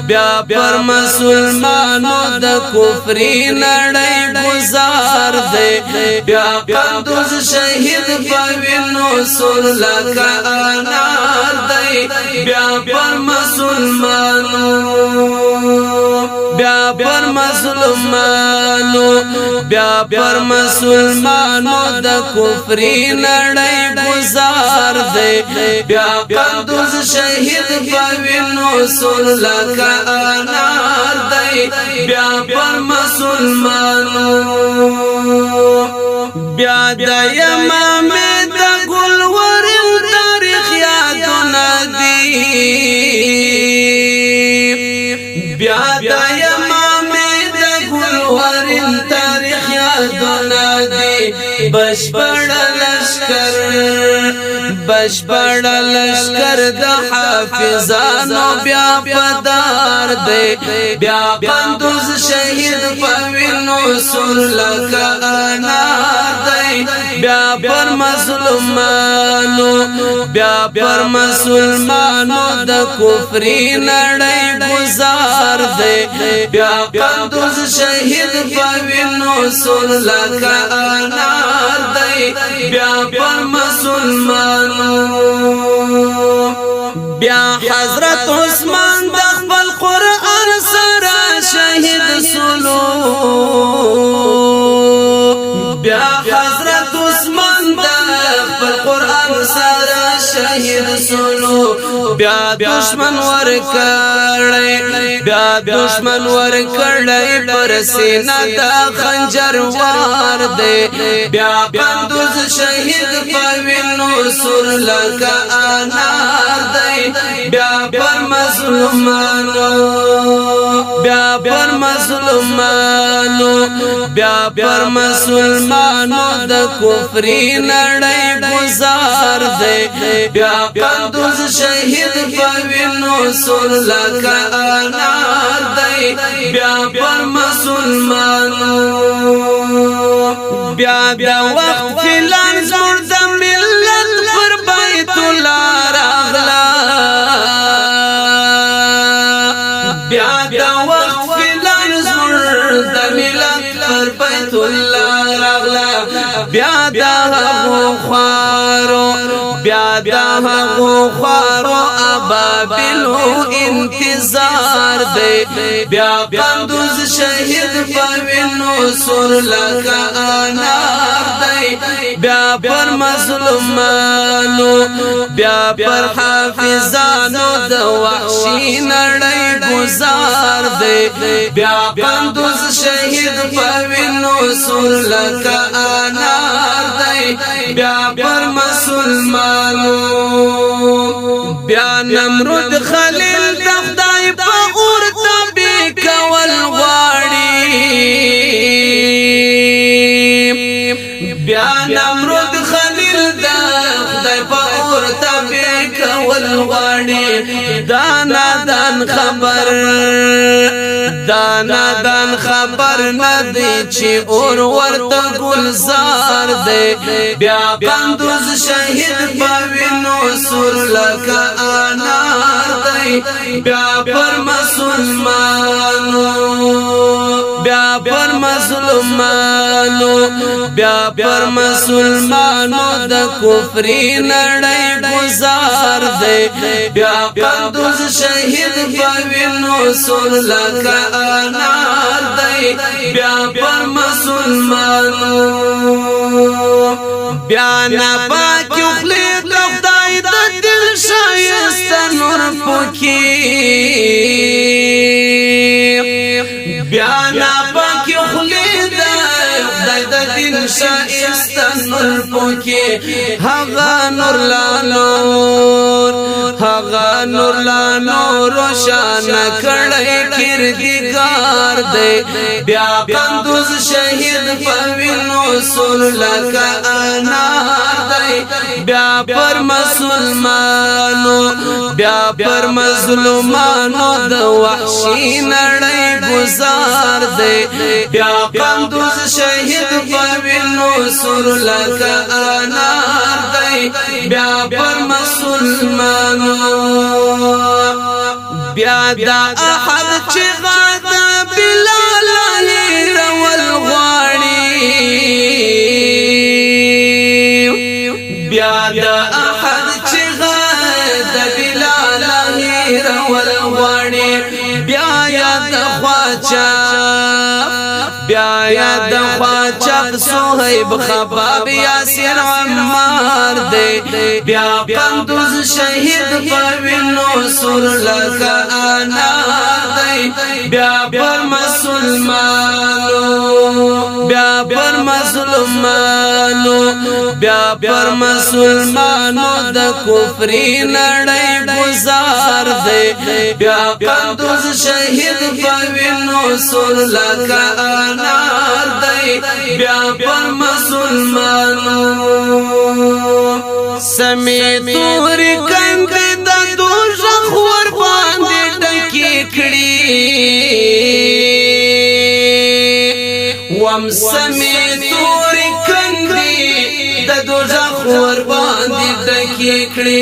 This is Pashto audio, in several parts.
بیا پر مسلمانو د کفری نړۍ گزار دے بیا قندوز شهید پوینو سر لکا انار دے بیا پر مسلمانو د کفری نړۍ گزار دے بیا قندوز شهید پوینو سر لکا انار دے بیا پر مسلمانو بیا د یمامه د ګلور تاریخ یادونه دی بیا د یمامه د ګلور تاریخ یادونه دی بشپړ لشکر د حافظانو بیا پدار دے بیا قندوز شهید پوینو سر لکا انار دے بیا پر مسلمانو د کفری نړۍ گزار دے بیا قندوز شهید پوینو سر لکا انار دے بیا پر مسلمانو بیا حضرت عثمان د خپل قرآن سره شهید سلو بیا حضرت عثمان د خپل قرآن سره شهید سلو بیا دشمن ور کړی پر سینه د خنجر وار دے بیا قندوز شهید پوینو سر لکا انار دے بیا پر مسلمانو د کفری نړۍ گزار دے بیا قندوز شهید پوینو سر لکا انار دے بیا پر مسلمانو بیا د وخت فلان زور د ملت پر بیت الله راغلا بیا د وخت فلان زور د ملت پر بیت الله راغلا بیا د هغو خوارو ابابلو انتظار دے بیا قندوز شهید پوینو سر لکا انار دے بیا پر حافظانو د وحشی نړۍ گزار دے بیا قندوز شهید پوینو سر لکا انار دے بیا پر مسلمانو بیا نمرود خلیل د خدای په اور تبي کول غواړي بیا نمرود خلیل د خدای په اور تبي کول غواړي دان خبر ندی چی اور ورته گلزار دے بیا قندوز شهید پوینو سر لکا انار دے بیا پر مسلمانو د کفری نړۍ گزار دے بیا قندوز شهید پوینو سر لکا انار دے بیا پر مسلمانو بیا نا پاک خلی د خدای د دل شایسته نور پوکی بیا نا پاک خلی د خدای د دل شایسته نور پوکی هغه نور لا نور روشن کړی کردګار دے بیا قندوز شهید پوینو سر لکا انار دے بیا پر مسلمانو د وحشی نړۍ گزار دے بیا قندوز شہید پوینو سر لکا انار دے بیا پر مسلمانو بیا دا احد چغا دا بلال رول غاڑی بیا دا احد چغا دا بلال رول غاڑی بیا یاد خواچاف بیا یاد خواچاف صحیب خباب یاسر عمار دے بیا قندوز شہید پوینو سر لکا انار دے بیا پر مسلمانو بیا پر مسلمانو بیا پر مسلمانو دا کفری نڑی گزار دے بیا قندوز شہید پوینو سر لکا انار دے بیا پر مسلمانو سمیتور کند دا دوزخ ور باندې ډکی کړي وم سمیتور کند دا دوزخ ور باندې ډکی کړي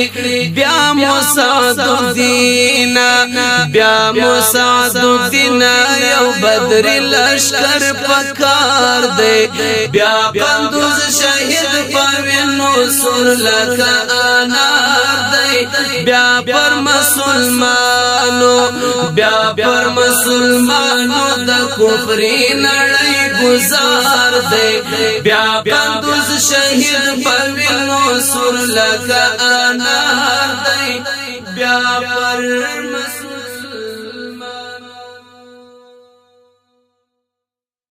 بیا مسعد الدین بیا مسعد الدین یو بدر لشکر پکار دے بیا قندوز شہید پوینو سر لکا انار دے بیا پر مسلمانو بیا پر مسلمانو دا کفری نڑی گزار دے بیا قندوز شہید پوینو سر لکا انار دے بیا پر مسلمانو